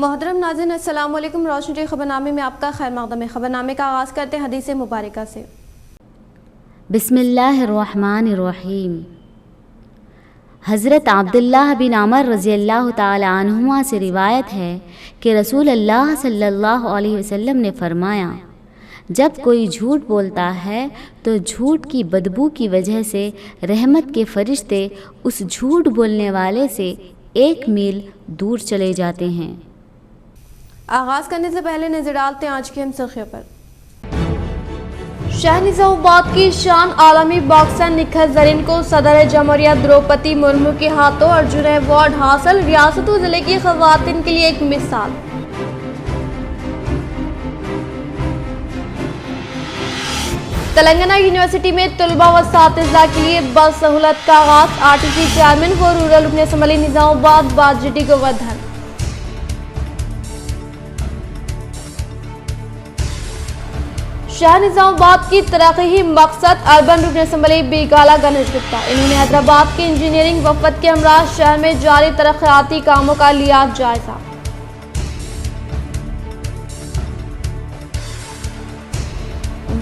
محترم ناظرین السلام علیکم۔ روشن ٹی خبرنامے میں آپ کا خیر مقدم ہے۔ خبرنامے کا آغاز کرتے ہیں حدیث مبارکہ سے۔ بسم اللہ الرحمن الرحیم۔ حضرت عبداللہ بن عمر رضی اللہ تعالی عنہما سے روایت ہے کہ رسول اللہ صلی اللہ علیہ وسلم نے فرمایا، جب کوئی جھوٹ بولتا ہے تو جھوٹ کی بدبو کی وجہ سے رحمت کے فرشتے اس جھوٹ بولنے والے سے 1 میل دور چلے جاتے ہیں۔ آغاز کرنے سے پہلے نظر ڈالتے ہیں آج کی اہم سرخیوں پر۔ شہر نظام آباد کی شان عالمی باکسر نکھت زرین کو صدر جمہوریہ دروپدی مرمو کے ہاتھوں ارجن ایوارڈ حاصل، ریاست و ضلع کی خواتین کے لیے ایک مثال۔ تلنگانہ یونیورسٹی میں طلباء و اساتذہ کے لیے بس سہولت کا آغاز، RTC چیئرمین و رورل رکن اسمبلی نظام آباد باجٹی گوردھن۔ شہر نظام آباد کی ترقی ہی مقصد، اربن رکن اسمبلی بیگالہ گنیش گپتا۔ انہوں نے حیدرآباد کے انجینئرنگ وفد کے ہمراہ شہر میں جاری ترقیاتی کاموں کا لیا جائزہ۔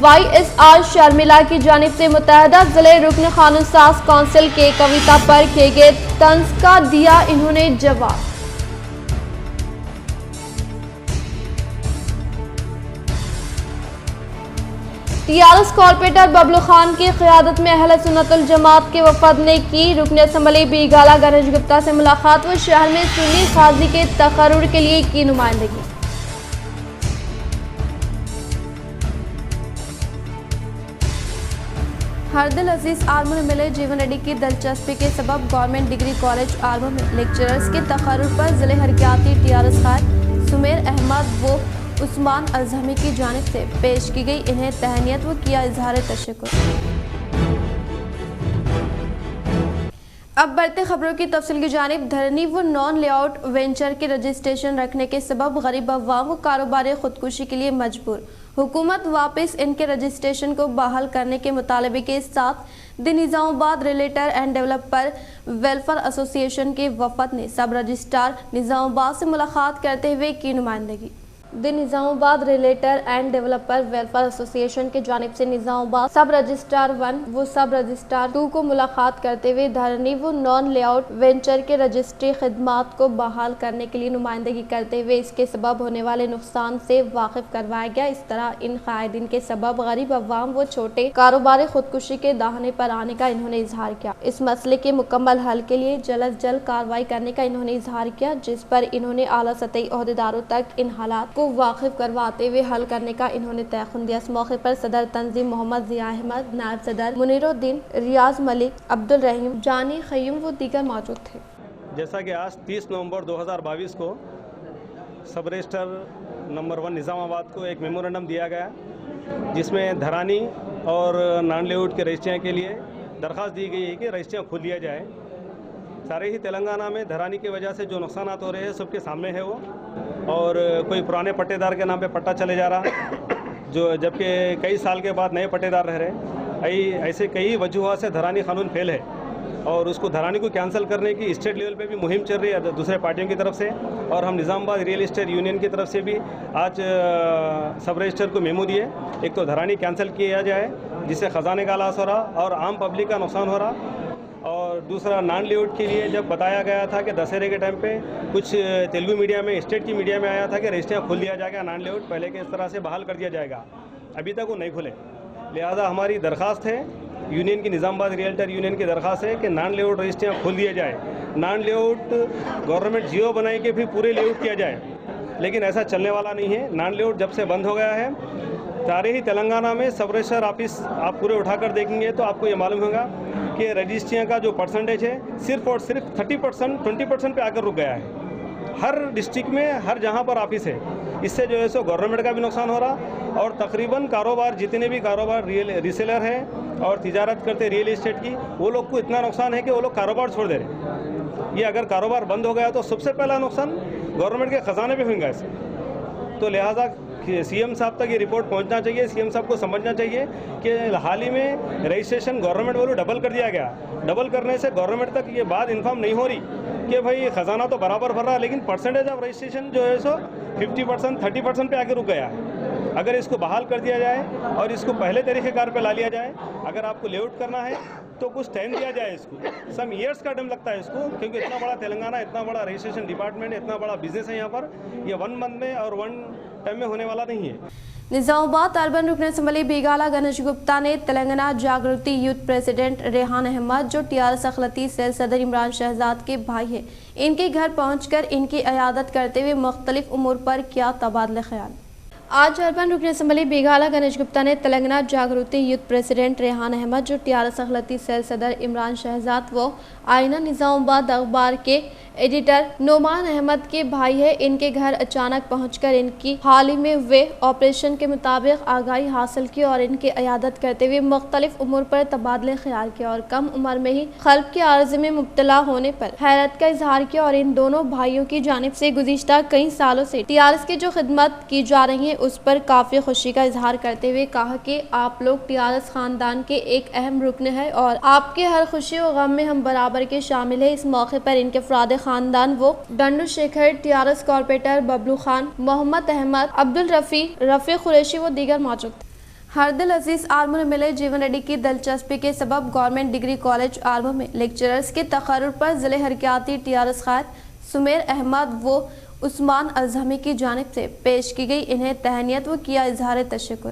YSR شرمیلا کی جانب سے متحدہ ضلع رکن قانون ساز کونسل کے کویتا پر کیے گئے طنز کا دیا انہوں نے جواب۔ TRS کارپوریٹر ببلو خان کی قیادت میں اہل سنت الجماعت کے وفد نے کی رکن اسمبلی بیگالہ گنیش گپتا سے ملاقات و شہر میں سنی قاضی کے تقرر کے لیے کی نمائندگی۔ ہردل عزیز آرمو میں ملے جیون ریڈی کی دلچسپی کے سبب گورنمنٹ ڈگری کالج آرمو میں لیکچررز کے تقرر پر ضلع حرکیاتی TRS قائد سمیر احمد و عثمان الزہمی کی جانب سے پیش کی گئی انہیں تہنیت و کیا اظہار تشکر۔ اب بڑھتے خبروں کی تفصیل کی جانب۔ دھرنی و نان لے آؤٹ وینچر کے رجسٹریشن رکھنے کے سبب غریب عوام و کاروباری خودکشی کے لیے مجبور، حکومت واپس ان کے رجسٹریشن کو بحال کرنے کے مطالبے کے ساتھ دی نظام آباد ریئلٹر اینڈ ڈیولپر ویلفیئر ایسوسی ایشن کے وفد نے سب رجسٹرار نظام آباد سے ملاقات کرتے ہوئے کی نمائندگی۔ دی نظام آباد ریئلٹر اینڈ ڈیولپر ویلفیئر ایسوسی ایشن کی جانب سے نظام آباد سب رجسٹرار 1 و سب رجسٹرار 2 کو ملاقات کرتے ہوئے دھرنی و نان لے آؤٹ وینچر کے رجسٹری خدمات کو بحال کرنے کے لیے نمائندگی کرتے ہوئے اس کے سبب ہونے والے نقصان سے واقف کروایا گیا۔ اس طرح ان قائدین کے سبب غریب عوام و چھوٹے کاروباری خودکشی کے دہانے پر آنے کا انہوں نے اظہار کیا۔ اس مسئلے کے مکمل حل کے لیے جلد کارروائی کرنے کا انہوں نے اظہار کیا، جس پر انہوں نے اعلیٰ سطحی عہدیداروں تک ان حالات کو واقف کرواتے ہوئے حل کرنے کا انہوں نے تیقن دیا۔ اس موقع پر صدر تنظیم محمد ضیاء احمد، نائب صدر منیر الدین، ریاض ملک، عبدالرحیم جانی خیم و دیگر موجود تھے۔ جیسا کہ آج 30 نومبر 2022 کو سب رجسٹر نمبر 1 نظام آباد کو ایک میمورنڈم دیا گیا، جس میں دھرانی اور نان لے آؤٹ کے رجسٹریاں کے لیے درخواست دی گئی ہے کہ رجسٹریاں کھول دیا جائے۔ سارے ہی تلنگانہ میں دھرانی کی وجہ سے جو نقصانات ہو رہے ہیں سب کے سامنے ہے وہ، اور کوئی پرانے پٹے دار کے نام پہ پٹا چلے جا رہا جو جبکہ کئی سال کے بعد نئے پٹے دار رہ رہے۔ ایسے کئی وجوہات سے دھرانی قانون فیل ہے، اور اس کو دھرانی کو کینسل کرنے کی اسٹیٹ لیول پہ بھی مہم چل رہی ہے دوسرے پارٹیوں کی طرف سے، اور ہم نظام آباد ریئل اسٹیٹ یونین کی طرف سے بھی آج سب رجسٹر کو میمو دیے۔ ایک تو دھرانی کینسل کیا جائے جس سے خزانے کا لاس ہو رہا اور عام پبلک کا نقصان ہو رہا، اور دوسرا نان لے آؤٹ کے لیے جب بتایا گیا تھا کہ دسہرے کے ٹائم پہ کچھ تیلگو میڈیا میں، اسٹیٹ کی میڈیا میں آیا تھا کہ رجسٹریاں کھول دیا جائے گا، نان لے آؤٹ پہلے کے اس طرح سے بحال کر دیا جائے گا، ابھی تک وہ نہیں کھلے۔ لہذا ہماری درخواست ہے یونین کی، نظام آباد ریئلٹر یونین کی درخواست ہے کہ نان لے آؤٹ رجسٹریاں کھول دیا جائے۔ Naan lay out government Jio بنائی کے پھر پورے لے آؤٹ کیا جائے، لیکن ایسا چلنے والا نہیں ہے۔ نان لے آؤٹ جب سے بند ہو گیا ہے، سارے ہی تلنگانہ میں سب رجسٹر آفس آپ پورے اٹھا کر دیکھیں گے تو آپ کو یہ معلوم ہوگا کہ رجسٹریاں کا جو پرسنٹیج ہے صرف اور صرف 30%، 20% پہ آ کر رک گیا ہے۔ ہر ڈسٹرکٹ میں ہر جہاں پر آفس ہے، اس سے جو ہے سو گورنمنٹ کا بھی نقصان ہو رہا، اور تقریباً کاروبار جتنے بھی کاروبار ریسیلر ہیں اور تجارت کرتے ریئل اسٹیٹ کی، وہ لوگ کو اتنا نقصان ہے کہ وہ لوگ کاروبار چھوڑ دے رہے۔ یہ اگر کاروبار بند ہو گیا تو سب سے پہلا نقصان گورنمنٹ کے خزانے پہ ہوگا اس سے۔ تو لہٰذا CM صاحب تک یہ رپورٹ پہنچنا چاہیے، CM صاحب کو سمجھنا چاہیے کہ حال ہی میں رجسٹریشن گورنمنٹ والوں ڈبل کر دیا گیا، ڈبل کرنے سے گورنمنٹ تک یہ بات انفارم نہیں ہو رہی کہ بھائی خزانہ تو برابر بھر رہا ہے لیکن پرسنٹیج آف رجسٹریشن جو ہے سو 50%, 30% پہ آ کے رک گیا ہے. اگر اس کو بحال کر دیا جائے اور اس کو پہلے طریقہ کار پہ لا لیا جائے, اگر آپ کو لے آؤٹ کرنا ہے تو کچھ ٹائم دیا جائے اس کو, سم ایئرس کا ٹائم لگتا ہے اس کو, کیونکہ اتنا بڑا تلنگانہ, اتنا بڑا رجسٹریشن ڈپارٹمنٹ, اتنا بڑا بزنس ہے یہاں پر, یہ 1 منتھ میں اور 1 ٹائم میں ہونے والا نہیں ہے. نظام آباد اربن رکن اسمبلی بیگالہ گنیش گپتا نے تلنگانہ جاگرتی یوتھ پریزیڈنٹ ریحان احمد, جو TRS اقلیتی سیل صدر عمران شہزاد کے بھائی ہیں, ان کے گھر پہنچ کر ان کی عیادت کرتے ہوئے مختلف امور پر کیا تبادلہ خیال. آج اربن رکن اسمبلی بیگالہ گنیش گپتا نے تلنگانہ جاگرتی یوتھ پریزیڈنٹ ریحان احمد, جو TRS اقلیتی سیل صدر عمران شہزاد و آئینہ نظام آباد اخبار کے ایڈیٹر نعمان احمد کے بھائی ہے, ان کے گھر اچانک پہنچ کر ان کی حال ہی میں ہوئے آپریشن کے مطابق آگاہی حاصل کی اور ان کی عیادت کرتے ہوئے مختلف امور پر تبادلہ خیال کیا اور کم عمر میں ہی قلب کے عارضے میں مبتلا ہونے پر حیرت کا اظہار کیا, اور ان دونوں بھائیوں کی جانب سے گزشتہ کئی سالوں سے TRS کی جو خدمت کی جا رہی ہے اس پر کافی خوشی کا اظہار کرتے ہوئے کہا کہ آپ لوگ TRS خاندان کے ایک اہم رکن ہے اور آپ کے ہر خوشی و غم میں ہم برابر کے شامل ہیں. اس موقع پر ان کے افراد خاندان وہ ڈنڈو شیکھر, TRS کارپوریٹر ببلو خان, محمد احمد, عبدالرفیع, رفیق قریشی و دیگر موجود تھے. ہردل عزیز آرمو نے ملے جیون ریڈی کی دلچسپی کے سبب گورنمنٹ ڈگری کالج آرمو میں لیکچررز کے تقرر پر ضلع حرکیاتی TRS قائد سمیر احمد و عثمان ازہمی کی جانب سے پیش کی گئی انہیں تہنیت و کیا اظہار تشکر.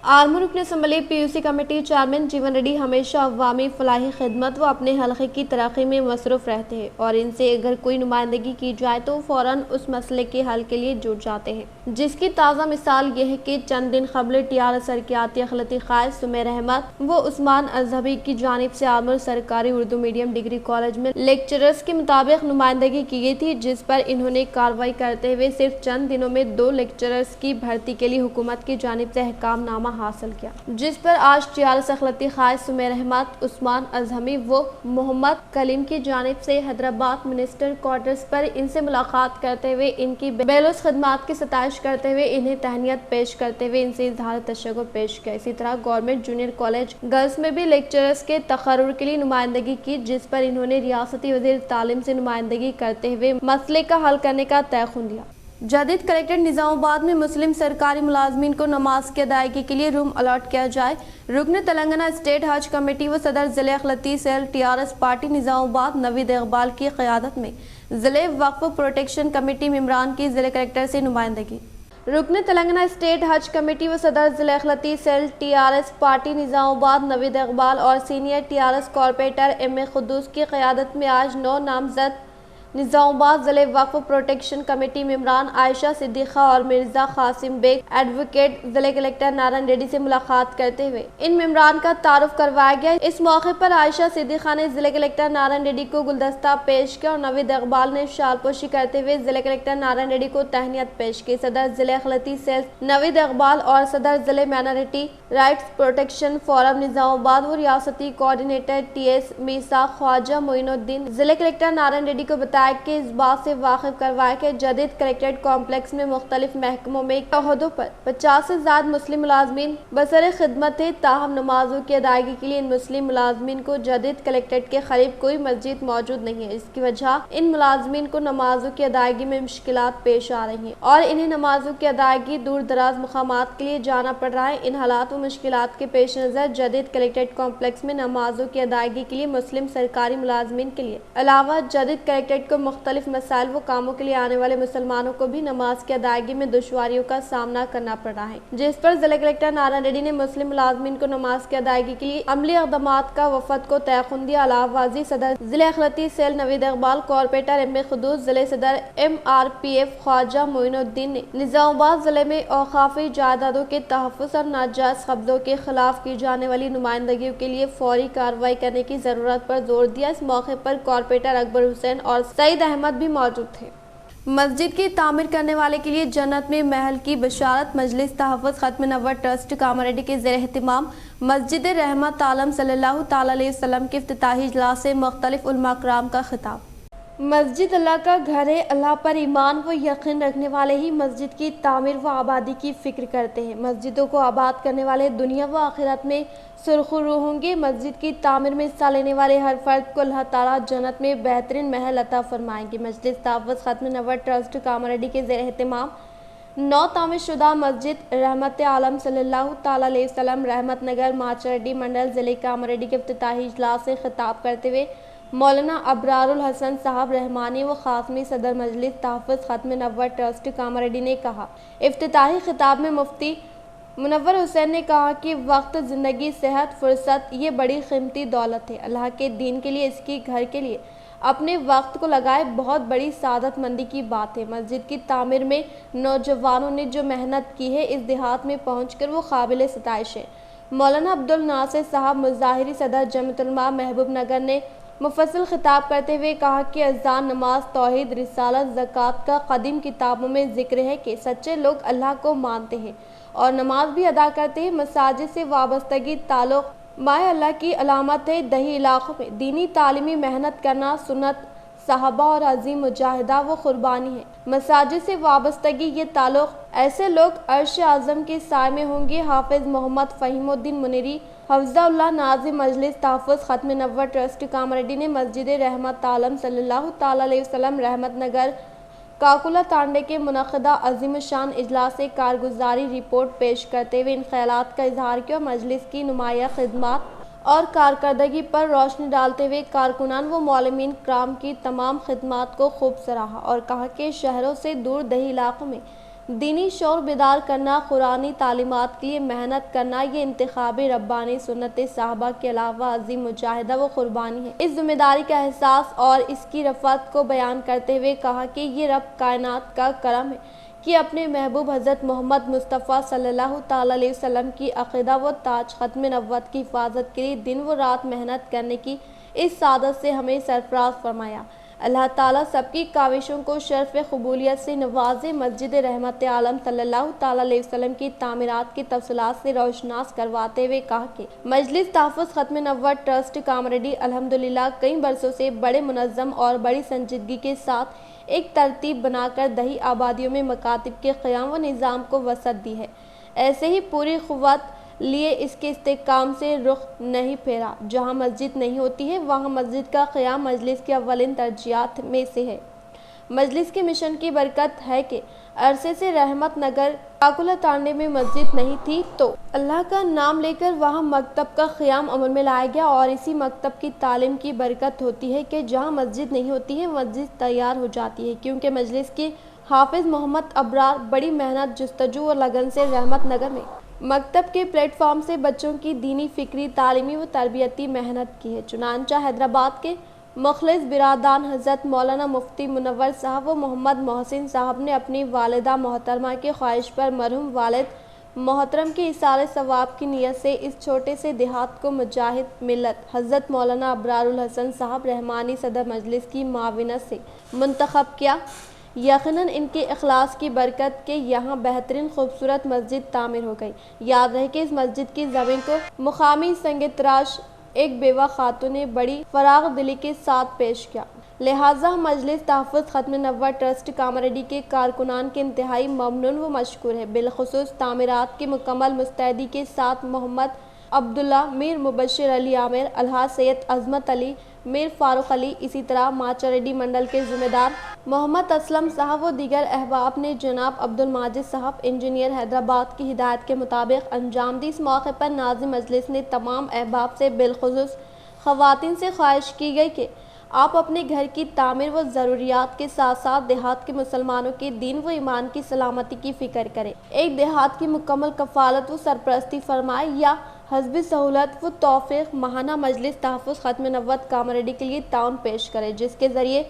آرمو رکن اسمبلی PUC کمیٹی چیئرمین جیون ریڈی ہمیشہ عوامی فلاحی خدمت و اپنے حلقے کی ترقی میں مصروف رہتے ہیں اور ان سے اگر کوئی نمائندگی کی جائے تو فوراً اس مسئلے کے حل کے لیے جٹ جاتے ہیں, جس کی تازہ مثال یہ ہے کہ چند دن قبل TRS حرکیاتی اقلیتی قائد سمیر احمد و عثمان ازہبی کی جانب سے آرمو سرکاری اردو میڈیم ڈگری کالج میں لیکچررز کے مطابق نمائندگی کی گئی تھی, جس پر انہوں نے کارروائی کرتے ہوئے صرف چند دنوں میں 2 لیکچررز کی بھرتی کے لیے حکومت کی جانب سے احکام نامہ حاصل کیا, جس پر آج TRS اقلیتی قائد سمیر احمد, عثمان ازہمی و محمد کلیم کی جانب سے حیدرآباد منسٹر کوارٹرز پر ان سے ملاقات کرتے ہوئے ان کی بیلوس خدمات کی ستائش کرتے ہوئے انہیں تہنیت پیش کرتے ہوئے ان سے اظہار تشکر پیش کیا. اسی طرح گورنمنٹ جونیئر کالج گرلز میں بھی لیکچررز کے تقرر کے لیے نمائندگی کی, جس پر انہوں نے ریاستی وزیر تعلیم سے نمائندگی کرتے ہوئے مسئلے کا حل کرنے کا تیقن دیا. جدید کلیکٹریٹ نظام آباد میں مسلم سرکاری ملازمین کو نماز کی ادائیگی کے لیے روم الاٹ کیا جائے. رکن تلنگانہ اسٹیٹ حج کمیٹی و صدر ضلع اقلیتی سیل TRS پارٹی نظام آباد نوید اقبال کی قیادت میں ضلع وقف پروٹیکشن کمیٹی ممبران کی ضلع کلیکٹر سے نمائندگی. رکن تلنگانہ اسٹیٹ حج کمیٹی و صدر ضلع اقلیتی سیل TRS پارٹی نظام آباد نوید اقبال اور سینئر TRS کارپوریٹر M.A. قدوس کی قیادت میں آج 9 نامزد نظام آباد ضلع وقف پروٹیکشن کمیٹی ممبران عائشہ صدیقہ اور مرزا قاسم بیگ ایڈوکیٹ ضلع کلیکٹر نارائن ریڈی سے ملاقات کرتے ہوئے ان ممبران کا تعارف کروایا گیا. اس موقع پر عائشہ صدیقہ نے ضلع کلیکٹر نارائن ریڈی کو گلدستہ پیش کیا اور نوید اقبال نے شال پوشی کرتے ہوئے ضلع کلیکٹر نارائن ریڈی کو تہنیت پیش کی. صدر ضلع اقلیتی سیل نوید اقبال اور صدر ضلع مائنارٹی رائٹس پروٹیکشن فورم نظام آباد و ریاستی کوآرڈینیٹر TS میسا خواجہ معین الدین ضلع کلیکٹر نارائن ریڈی کو بتایا کہ اس بات سے واقف کروایا کہ جدید کلیکٹریٹ کمپلیکس میں مختلف محکموں میں عہدوں پر 50 سے زائد مسلم ملازمین بسر خدمت ہے, تاہم نمازوں کی ادائیگی کے لیے ان مسلم ملازمین کو جدید کلیکٹریٹ کے قریب کوئی مسجد موجود نہیں ہے. اس کی وجہ ان ملازمین کو نمازوں کی ادائیگی میں مشکلات پیش آ رہی ہیں اور انہیں نمازوں کی ادائیگی دور دراز مقامات کے لیے جانا پڑ رہا ہے. ان حالات و مشکلات کے پیش نظر جدید کلیکٹریٹ کمپلیکس میں نمازوں کی ادائیگی کے لیے مسلم سرکاری ملازمین کے لیے علاوہ جدید کلیکٹریٹ کو مختلف مسائل و کاموں کے لیے آنے والے مسلمانوں کو بھی نماز کی ادائیگی میں دشواریوں کا سامنا کرنا پڑ رہا ہے, جس پر ضلع کلیکٹر نارائن ریڈی نے مسلم ملازمین کو نماز کی ادائیگی کے لیے عملی اقدامات کا وفد کو تیقن دیا. علاوہ ازیں صدر ضلع اقلیتی سیل نوید اقبال, کارپوریٹر M.A. قدوس, ضلع صدر MRPF خواجہ معین الدین نے نظام آباد ضلع میں اوقافی جائیدادوں کے تحفظ اور ناجائز قبضوں کے خلاف کی جانے والی نمائندگیوں کے لیے فوری کارروائی کرنے کی ضرورت پر زور دیا. اس موقع پر کارپوریٹر اکبر حسین اور سعید احمد بھی موجود تھے. مسجد کی تعمیر کرنے والے کے لیے جنت میں محل کی بشارت. مجلس تحفظ ختم نبوت ٹرسٹ کاماریڈی کے زیر اہتمام مسجد رحمت عالم صلی اللہ تعالی علیہ وسلم کے افتتاحی اجلاس سے مختلف علماء کرام کا خطاب. مسجد اللہ کا گھر ہے، اللہ پر ایمان و یقین رکھنے والے ہی مسجد کی تعمیر و آبادی کی فکر کرتے ہیں۔ مسجدوں کو آباد کرنے والے دنیا و آخرت میں سرخرو ہوں گے۔ مسجد کی تعمیر میں حصہ لینے والے ہر فرد کو اللہ تعالیٰ جنت میں بہترین محل عطا فرمائیں گے۔ مجلس تحفظ ختم نبوت ٹرسٹ کاماریڈی کے زیر اہتمام نو تعمیر شدہ مسجد رحمت عالم صلی اللہ تعالیٰ علیہ وسلم رحمت نگر ماچاریڈی منڈل ضلع کاماریڈی کے افتتاحی اجلاس سے خطاب کرتے ہوئے مولانا ابرار الحسن صاحب رحمانی و خاصمی صدر مجلس تحفظ ختم نبوت ٹرسٹ کاماریڈی نے کہا۔ افتتاحی خطاب میں مفتی منور حسین نے کہا کہ وقت، زندگی، صحت، فرصت یہ بڑی قیمتی دولت ہے۔ اللہ کے دین کے لیے، اس کی گھر کے لیے اپنے وقت کو لگائے بہت بڑی سعادت مندی کی بات ہے۔ مسجد کی تعمیر میں نوجوانوں نے جو محنت کی ہے، اس دیہات میں پہنچ کر وہ قابل ستائش ہے۔ مولانا عبدالناصر صاحب مظاہری صدر جمعیت علماء محبوب نگر نے مفصل خطاب کرتے ہوئے کہا کہ اذان، نماز، توحید، رسالت، زکوٰۃ کا قدیم کتابوں میں ذکر ہے کہ سچے لوگ اللہ کو مانتے ہیں اور نماز بھی ادا کرتے ہیں۔ مساجد سے وابستگی تعلق مائے اللہ کی علامت ہے۔ دیہی علاقوں میں دینی تعلیمی محنت کرنا سنت صحابہ اور عظیم مجاہدہ و قربانی ہے۔ مساجد سے وابستگی یہ تعلق ایسے لوگ عرش اعظم کے سائے میں ہوں گے۔ حافظ محمد فہیم الدین منیری حفظہ اللہ ناظم مجلس تحفظ ختم نبوت ٹرسٹ کاماریڈی نے مسجد رحمت عالم صلی اللہ تعالیٰ علیہ وسلم رحمت نگر کاکولا تانڈے کے منعقدہ عظیم الشان اجلاس سے کارگزاری رپورٹ پیش کرتے ہوئے ان خیالات کا اظہار کیا۔ مجلس کی نمایاں خدمات اور کارکردگی پر روشنی ڈالتے ہوئے کارکنان و معلمین کرام کی تمام خدمات کو خوب سراہا اور کہا کہ شہروں سے دور دیہی علاقوں میں دینی شعور بیدار کرنا، قرآنی تعلیمات کے لیے محنت کرنا یہ انتخابی ربانی سنت صحابہ کے علاوہ عظیم مجاہدہ و قربانی ہے۔ اس ذمہ داری کا احساس اور اس کی رفعت کو بیان کرتے ہوئے کہا کہ یہ رب کائنات کا کرم ہے کہ اپنے محبوب حضرت محمد مصطفیٰ صلی اللہ تعالیٰ علیہ وسلم کی عقیدہ و تاج ختم نبوت کی حفاظت کے لیے دن و رات محنت کرنے کی اس سعادت سے ہمیں سرفراز فرمایا۔ اللہ تعالیٰ سب کی کاوشوں کو شرف قبولیت سے نوازے۔ مسجد رحمت عالم صلی اللہ تعالیٰ علیہ وسلم کی تعمیرات کی تفصیلات سے روشناس کرواتے ہوئے کہا کہ مجلس تحفظ ختم نبوت ٹرسٹ کاماریڈی الحمدللہ کئی برسوں سے بڑے منظم اور بڑی سنجیدگی کے ساتھ ایک ترتیب بنا کر دیہی آبادیوں میں مکاتب کے قیام و نظام کو وسعت دی ہے۔ ایسے ہی پوری قوت لیے اس کے استحکام سے رخ نہیں پھیرا۔ جہاں مسجد نہیں ہوتی ہے وہاں مسجد کا قیام مجلس کی اولین ترجیحات میں سے ہے۔ مجلس کے مشن کی برکت ہے کہ عرصے سے رحمت نگر کاکولا تانڈے میں مسجد نہیں تھی تو اللہ کا نام لے کر وہاں مکتب کا قیام عمل میں لایا گیا اور اسی مکتب کی تعلیم کی برکت ہوتی ہے کہ جہاں مسجد نہیں ہوتی ہے مسجد تیار ہو جاتی ہے، کیونکہ مجلس کے حافظ محمد ابرار بڑی محنت، جستجو اور لگن سے رحمت نگر میں مکتب کے پلیٹ فارم سے بچوں کی دینی، فکری، تعلیمی و تربیتی محنت کی ہے۔ چنانچہ حیدرآباد کے مخلص برادران حضرت مولانا مفتی منور صاحب و محمد محسن صاحب نے اپنی والدہ محترمہ کی خواہش پر مرحوم والد محترم کے ایصال ثواب کی نیت سے اس چھوٹے سے دیہات کو مجاہد ملت حضرت مولانا ابرار الحسن صاحب رحمانی صدر مجلس کی معاونت سے منتخب کیا۔ یقیناً ان کے اخلاص کی برکت کے یہاں بہترین خوبصورت مسجد تعمیر ہو گئی۔ یاد رہے کہ اس مسجد کی زمین کو مقامی سنگ تراش ایک بیوہ خاتون نے بڑی فراغ دلی کے ساتھ پیش کیا، لہٰذا مجلس تحفظ ختم نبوت ٹرسٹ کاماریڈی کے کارکنان کے انتہائی ممنون و مشکور ہے۔ بالخصوص تعمیرات کی مکمل مستعدی کے ساتھ محمد عبداللہ، میر مبشر علی عامر، الحاج سید عظمت علی، میر فاروق علی، اسی طرح ماچاریڈی منڈل کے ذمہ دار محمد اسلم صاحب و دیگر احباب نے جناب عبدالماجد صاحب انجینئر حیدرآباد کی ہدایت کے مطابق انجام دی۔ اس موقع پر ناظم مجلس نے تمام احباب سے بالخصوص خواتین سے خواہش کی گئی کہ آپ اپنے گھر کی تعمیر و ضروریات کے ساتھ ساتھ دیہات کے مسلمانوں کے دین و ایمان کی سلامتی کی فکر کریں۔ ایک دیہات کی مکمل کفالت و سرپرستی فرمائے یا حسب سہولت و توفیق ماہانہ مجلس تحفظ ختم نبوت کاماریڈی کے لیے تعاون پیش کرے، جس کے ذریعے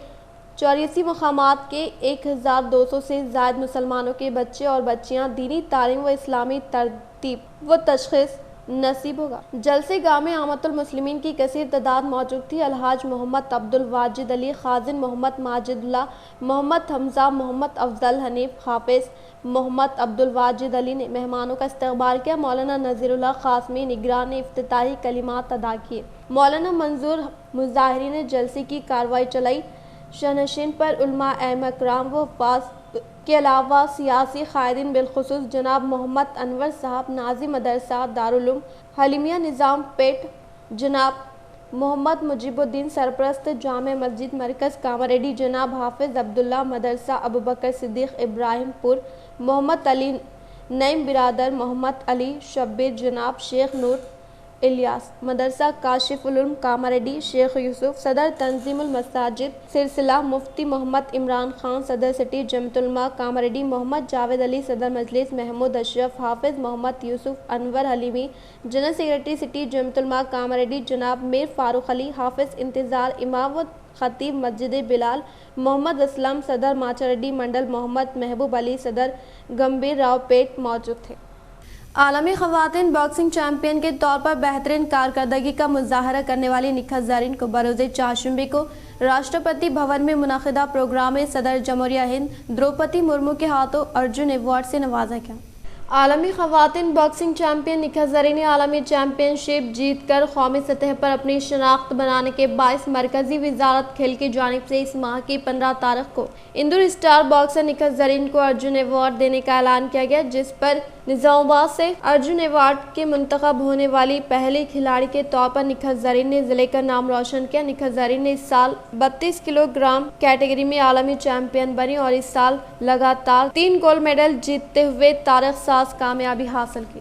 84 مقامات کے 1200 سے زائد مسلمانوں کے بچے اور بچیاں دینی تعلیم و اسلامی ترتیب و تشخیص نصیب ہوگا۔ جلسے گاہ میں عامت المسلمین کی کثیر تعداد موجود تھی۔ الحاج محمد عبد الواجد علی، خازن محمد ماجد اللہ، محمد حمزہ، محمد افضل حنیف، حافظ محمد عبد الواجد علی نے مہمانوں کا استقبال کیا۔ مولانا نذیر اللہ قاسمی نگران نے افتتاحی کلمات ادا کیے۔ مولانا منظور مظاہری نے جلسے کی کارروائی چلائی۔ شہنشین پر علماء ائمہ کرام و حفاظ کے علاوہ سیاسی قائدین بالخصوص جناب محمد انور صاحب ناظم مدرسہ دارالعلوم حلیمیہ نظام پیٹ، جناب محمد مجیب الدین سرپرست جامع مسجد مرکز کاماریڈی، جناب حافظ عبداللہ مدرسہ ابوبکر صدیق ابراہیم پور، محمد علی نعیم برادر محمد علی شبیر، جناب شیخ نور الیاس مدرسہ کاشف العلوم کاماریڈی، شیخ یوسف صدر تنظیم المساجد سلسلہ، مفتی محمد عمران خان صدر سٹی جمعیت العلماء کاماریڈی، محمد جاوید علی صدر مجلس، محمود اشرف، حافظ محمد یوسف انور حلیمی جنرل سیکریٹری سٹی جمعیت العلماء کاماریڈی، جناب میر فاروق علی حافظ انتظار امام و خطیب مسجد بلال، محمد اسلم صدر ماچاریڈی منڈل، محمد محبوب علی صدر گمبھیر راؤ پیٹ موجود تھے۔ عالمی خواتین باکسنگ چیمپئن کے طور پر بہترین کارکردگی کا مظاہرہ کرنے والی نکھت زرین کو بروز چہارشنبے کو راشٹرپتی بھون میں منعقدہ پروگرام میں صدر جمہوریہ ہند دروپدی مرمو کے ہاتھوں ارجن ایوارڈ سے نوازا گیا۔ عالمی خواتین باکسنگ چیمپئن نکھت زرین نے عالمی چیمپئن شپ جیت کر قومی سطح پر اپنی شناخت بنانے کے باعث مرکزی وزارت کھیل کی جانب سے اس ماہ کی 15 تاریخ کو اندور اسٹار باکسر نکھت زرین کو ارجن ایوارڈ دینے کا اعلان کیا گیا، جس پر نظام آباد سے ارجن ایوارڈ کے منتخب ہونے والی پہلی کھلاڑی کے طور پر نکھت زرین نے ضلع کا نام روشن کیا۔ نکھت زرین نے اس سال 32 کلو گرام کیٹیگری میں عالمی چیمپئن بنی اور اس سال لگاتار 3 گولڈ میڈل جیتتے ہوئے تاریخ ساز کامیابی حاصل کی۔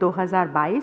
2022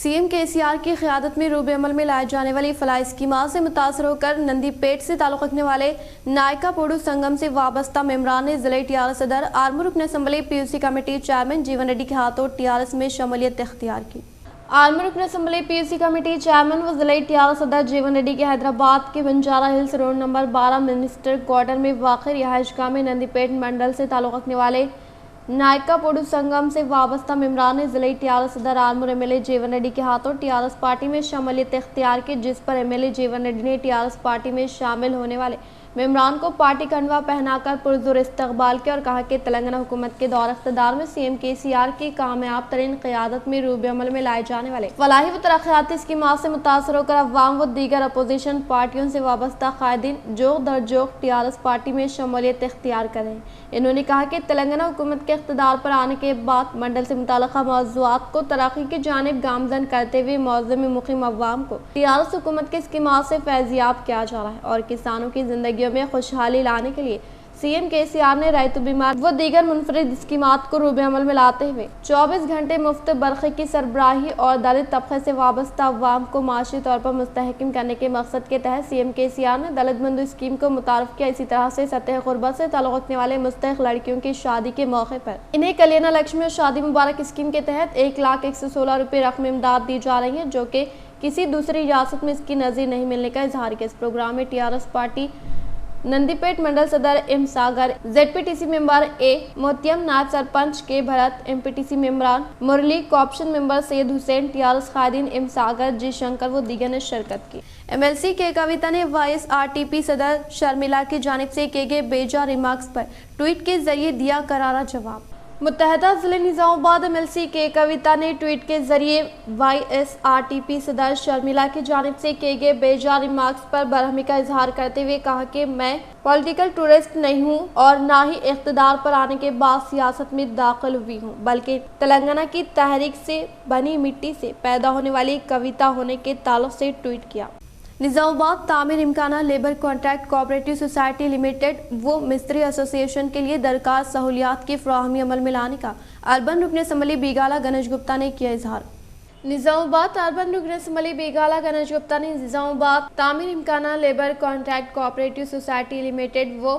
سی ایم KCR کی قیادت میں روب عمل میں لائے جانے والی فلاحی اسکیمات سے متاثر ہو کر نندی پیٹ سے تعلق رکھنے والے نائکا پوڈو سنگم سے وابستہ ممبران نے ضلع TRS صدر آرمور رکن اسمبلی PUC کمیٹی چیئرمین جیون ریڈی کے ہاتھوں TRS میں شمولیت اختیار کی۔ آرمور رکن اسمبلی PUC کمیٹی چیئرمین و ضلع TRS صدر جیون ریڈی کے حیدرآباد کے Banjara Hills road number 12 minister quarter میں واقع رہائش گاہ میں نندی پیٹ منڈل سے تعلق رکھنے والے نائکا پوڈو سنگم سے وابستہ ممبران نے ضلع TRS صدر آرمور MLA جیون ریڈی کے ہاتھوں TRS پارٹی میں شمولیت اختیار کی، جس پر MLA جیون ریڈی نے TRS پارٹی میں شامل ہونے والے ممبران کو پارٹی کنوا پہنا کر پرزور استقبال کیا اور کہا کہ تلنگانہ حکومت کے دور اقتدار میں سی ایم KCR کی کامیاب ترین قیادت میں روب عمل میں لائے جانے والے فلاحی و ترقیاتی اسکیمات سے متاثر ہو کر عوام و دیگر اپوزیشن پارٹیوں سے وابستہ قائدین جوق در جوق TRS پارٹی میں شمولیت اختیار کریں۔ انہوں نے کہا کہ تلنگانہ حکومت کے اقتدار پر آنے کے بعد منڈل سے متعلقہ موضوعات کو ترقی کی جانب گامزن کرتے ہوئے موضوع میں مقیم عوام کو TRS حکومت کے اسکیمات سے فیضیاب کیا جا رہا ہے اور کسانوں کی زندگیوں میں خوشحالی لانے کے لیے سی ایم KCR نے ریتو بیمار و دیگر منفرد اسکیمات کو روب عمل میں لاتے ہوئے 24 گھنٹے مفت برقی کی سربراہی اور دلت طبقے سے وابستہ عوام کو معاشی طور پر مستحکم کرنے کے مقصد کے تحت سی ایم KCR نے دلت بندھو اسکیم کو متعارف کیا۔ اسی طرح سے سطح غربت سے تعلق رکھنے والے مستحق لڑکیوں کی شادی کے موقع پر انہیں کلیانہ لکشمی اور شادی مبارک اسکیم کے تحت 1,116 روپے رقم امداد دی جا رہی ہے، جو کہ کسی دوسری ریاست میں اس کی نظیر نہیں ملنے کا اظہار کیا۔ اس پروگرام میں TRS پارٹی نندی پیٹ منڈل صدر ایم ساگر، ZPTC ممبر اے موتیم، نائب سرپنچ کے بھرت، MPTC ممبران مرلی، کوآپشن ممبر سید حسین، TRS قائدین ایم ساگر، جی شنکر و دیگر نے شرکت کی۔ MLC کے کویتا نے YSRTP صدر شرمیلا کی جانب سے کیے گئے بیجا ریمارکس پر ٹویٹ کے ذریعے دیا کرارا جواب۔ متحدہ ضلع نظام آباد MLC کے کویتا نے ٹویٹ کے ذریعے YSRTP صدر شرمیلا کی جانب سے کیے گئے بیجا ریمارکس پر برہمی کا اظہار کرتے ہوئے کہا کہ میں پولیٹیکل ٹورسٹ نہیں ہوں اور نہ ہی اقتدار پر آنے کے بعد سیاست میں داخل ہوئی ہوں، بلکہ تلنگانہ کی تحریک سے بنی مٹی سے پیدا ہونے والی کویتا ہونے کے تعلق سے ٹویٹ کیا۔ نظام آباد تعمیر امکانہ labour contract cooperative society limited و مستری ایسوسی ایشن کے لیے درکار سہولیات کی فراہمی عمل میں لانے کا اربن رکن اسمبلی بیگالہ گنیش گپتا نے کیا اظہار۔ نظام آباد اربن رکن اسمبلی بیگالہ گنیش گپتا نے نظام آباد تعمیر امکانہ labour contract cooperative society limited و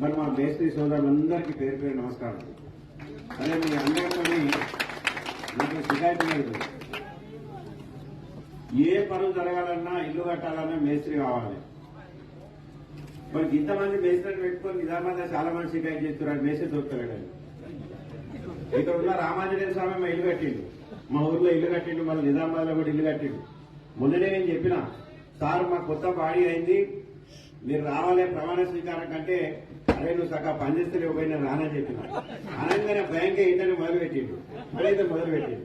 మరి మా మేస్త్రి సోదరులందరికీ పేరు పేరు నమస్కారం. అదే మీ అందరితో నాకు షికాయత్ లేదు. ఏ పనులు జరగాలన్నా ఇల్లు కట్టాలన్నా మేస్త్రి కావాలి. మరి ఇంతమంది మేస్త్రిని పెట్టుకొని నిజామాబాద్ చాలా మంది షికాయత్ చేస్తున్నారు, మేస్త్రి దొరకలేడు. ఇక్కడ ఉన్న రామాంజనేయ స్వామి మా ఇల్లు కట్టిండు, మా ఊర్లో ఇల్లు కట్టిండు, మళ్ళీ నిజామాబాద్ లో కూడా ఇల్లు కట్టిండు. మొన్ననే నేను చెప్పిన సార్ మా కొత్త బాడీ అయింది, మీరు రావాలే ప్రమాణ స్వీకారం కంటే అరే నువ్వు సగం పనిచేస్తే పోయి నేను రానని చెప్పిన. అనగానే బ్యాంక్ ఏంటనే మొదలుపెట్టిండు, అడైతే మొదలుపెట్టిండు.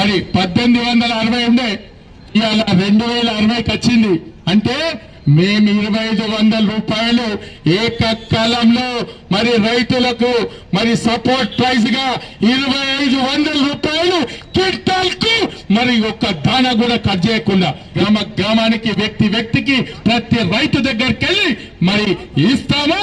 మరి 1860 ఉండే ఇవాళ 2060కి వచ్చింది అంటే మేము 2500 రూపాయలు ఏకకాలంలో మరి రైతులకు మరి సపోర్ట్ ప్రైస్ గా 2500 రూపాయలు క్వింటాల్ కు మరి ఒక్క దానా కూడా కట్ చేయకుండా గ్రామానికి వ్యక్తికి ప్రతి రైతు దగ్గరికి వెళ్ళి మరి ఇస్తాము।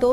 2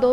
2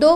2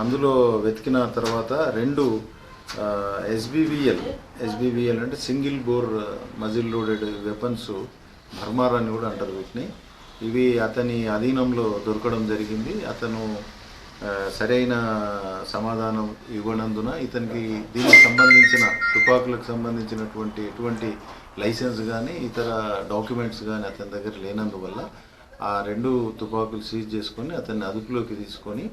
అందులో వెతికిన తర్వాత 2 ఎస్బీవీఎల్ అంటే single bore muzzle loaded weapons భర్మార్ అని కూడా అంటారు వీటిని. ఇవి అతని అధీనంలో దొరకడం జరిగింది. అతను సరైన సమాధానం ఇవ్వనందున ఇతనికి దీనికి సంబంధించిన తుపాకులకు సంబంధించినటువంటి ఎటువంటి లైసెన్స్ కానీ ఇతర డాక్యుమెంట్స్ కానీ అతని దగ్గర లేనందువల్ల ఆ 2 తుపాకులు సీజ్ చేసుకొని అతన్ని అదుపులోకి తీసుకొని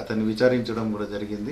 అతన్ని విచారించడం కూడా జరిగింది।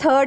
3rd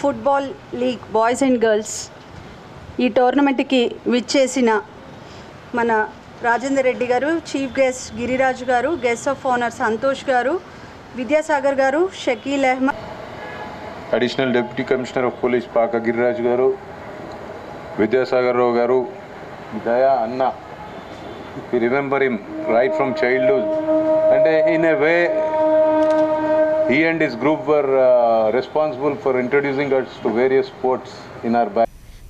football league boys and girls ఈ టోర్నమెంట్కి విచ్చేసిన మన రాజేందర్ రెడ్డి గారు, చీఫ్ గెస్ట్ గిరిరాజు గారు, guest of honour Santosh garu, Vidyasagar garu, Shakeel Ahmed, additional deputy commissioner of police Paka Giriraju garu, Vidyasagar Rao garu, Daya అన్న, we remember him right from childhood. అంటే in a way he and his group were responsible for introducing us to various sports in our batch.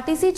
RTC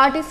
RTC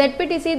ZPTC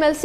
MLC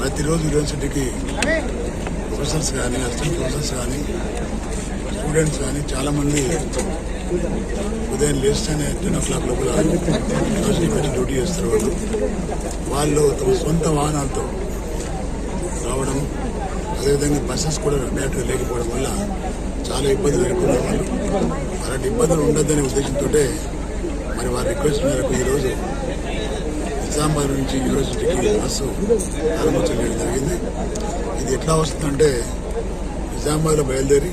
ప్రతిరోజు యూనివర్సిటీకి professors కానీ assistant professors కానీ students కానీ చాలామంది ఉదయం లేస్తేనే 10 o'clock లోపల university పెట్టి డ్యూటీ చేస్తారు. వాళ్ళు తమ సొంత వాహనాలతో రావడం, అదేవిధంగా బస్సెస్ కూడా డైరెక్ట్గా లేకపోవడం వల్ల చాలా ఇబ్బందులు ఎదుర్కొనే వాళ్ళు. అలాంటి ఇబ్బందులు ఉండద్దనే ఉద్దేశంతో మరి వారి రిక్వెస్ట్ మేరకు ఈరోజు నిజామాబాద్ నుంచి యూనివర్సిటీకి బస్సు ప్రారంభించడం జరిగింది. ఇది ఎట్లా వస్తుందంటే నిజామాబాద్లో బయలుదేరి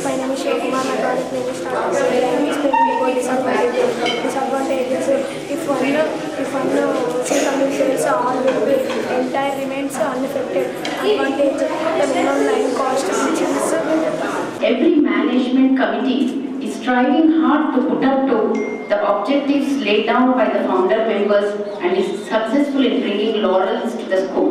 My name is Shivakumar. My project name is disadvantages. If one single sales all will be entire remains unaffected. Advantage, the minimum line cost reductions. Every management committee is striving hard to put up to the objectives laid down by the founder members and is successful in bringing laurels to the school.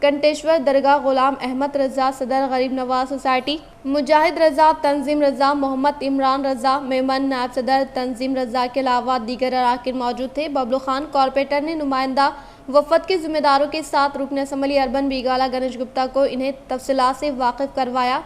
کنٹیشور درگاہ غلام احمد رضا صدر غریب نواز society, مجاہد رضا تنظیم رضا، محمد عمران رضا میمن نائب صدر تنظیم رضا کے علاوہ دیگر اراکین موجود تھے۔ ببلو خان کارپوریٹر نے نمائندہ وفد کے ذمہ داروں کے ساتھ رکن اسمبلی اربن بیگالہ گنیش گپتا کو انہیں تفصیلات سے واقف کروایا۔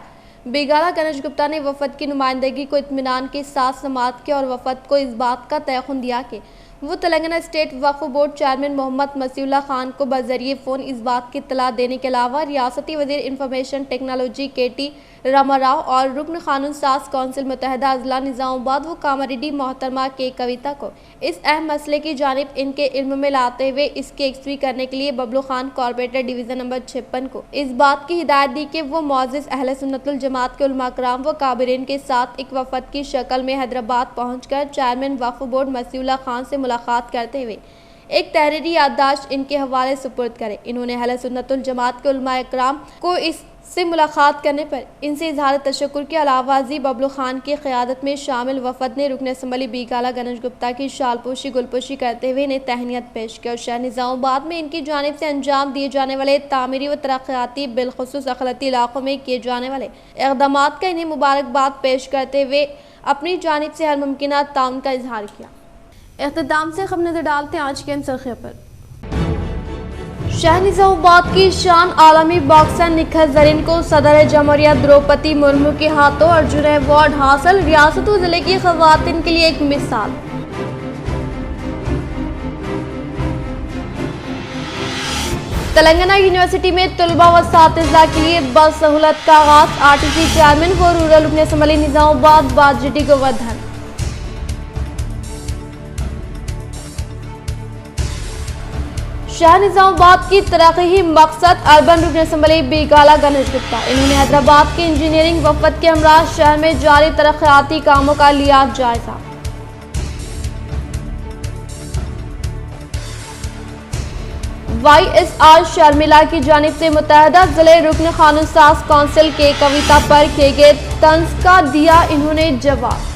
بیگالہ گنیش گپتا نے وفد کی نمائندگی کو اطمینان کے ساتھ سماعت کی اور وفد کو اس بات کا تیقن دیا کہ وہ تلنگانہ اسٹیٹ وقف بورڈ چیئرمین محمد مسیح اللہ خان کو بذریعہ فون اس بات کی اطلاع دینے کے علاوہ ریاستی وزیر انفارمیشن ٹیکنالوجی کے ٹی راما راؤ اور رکن قانون ساز کونسل متحدہ اضلاع نظام آباد و کاماریڈی محترمہ کے کویتا کو اس اہم مسئلے کی جانب ان کے علم میں لاتے ہوئے اس کی یکسوئی کرنے کے لیے Bablu Khan corporator division number 56 کو اس بات کی ہدایت دی کہ وہ معزز اہل سنت الجماعت کے علماء کرام و کابرین کے ساتھ ایک وفد کی شکل میں حیدرآباد پہنچ کر چیئرمین وقف بورڈ مسیح اللہ خان سے ملاقات کرتے ہوئے ایک تحریری یادداشت ان کے حوالے سپرد کرے۔ انہوں نے اہل سنت الجماعت کے علماء کرام کو اس سے ملاقات کرنے پر ان سے اظہار تشکر کے علاوہ ببلو خان کی قیادت میں شامل وفد نے رکن اسمبلی بیگالہ گنیش گپتا کی شال پوشی گل پوشی کرتے ہوئے انہیں تہنیت پیش کی اور شہر نظام آباد میں ان کی جانب سے انجام دیے جانے والے تعمیری و ترقیاتی بالخصوص اقلیتی علاقوں میں کیے جانے والے اقدامات کا انہیں مبارکباد پیش کرتے ہوئے اپنی جانب سے ہر ممکنہ تعاون کا اظہار کیا۔ اختتام سے خبر نظر ڈالتے ہیں آج کے اہم سرخیوں پر۔ شہر نظام آباد کی شان عالمی باکسر نکھت زرین کو صدر جمہوریہ دروپدی مرمو کے ہاتھوں ارجن ایوارڈ حاصل، ریاست و ضلع کی خواتین کے لیے ایک مثال۔ تلنگانہ یونیورسٹی میں طلباء و اساتذہ کے لیے بس سہولت کا آغاز، RTC چیئرمین و رورل رکن اسمبلی نظام آباد باجٹی گوردھن۔ شہر نظام آباد کی ترقی ہی مقصد، اربن رکن اسمبلی بیگالہ گنیش گپتا۔ انہوں نے حیدرآباد کے انجینئرنگ وفد کے ہمراہ شہر میں جاری ترقیاتی کاموں کا لیا جائزہ۔ YSR شرمیلا کی جانب سے متحدہ ضلع رکن قانون ساز کونسل کے کویتا پر کیے گئے طنز کا دیا انہوں نے جواب۔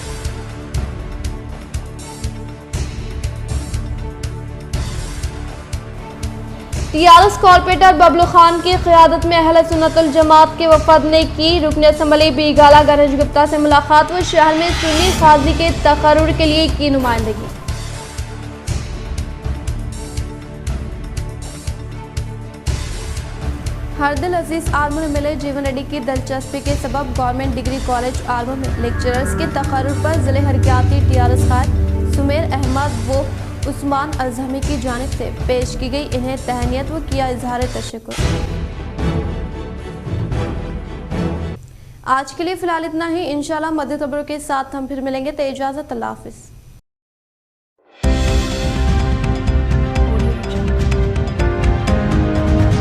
TRS کارپوریٹر ببلو خان کی قیادت میں اہل سنت الجماعت کے وفد نے کی رکن اسمبلی بیگالہ گنیش گپتا سے ملاقات و شہر میں سنی قاضی کے تقرر کے لیے کی نمائندگی۔ ہردل عزیز آرمو میں ملے جیون ریڈی کی دلچسپی کے سبب گورنمنٹ ڈگری کالج آرمو میں لیکچررز کے تقرر پر ضلع حرکیاتی TRS قائد سمیر احمد و عثمان ازہمی کی جانب سے پیش کی گئی انہیں تہنیت و کیا اظہار تشکر۔ آج کے لیے فی الحال اتنا ہی، انشاءاللہ مزید خبروں کے ساتھ ہم پھر ملیں گے، تو اجازت، اللہ حافظ۔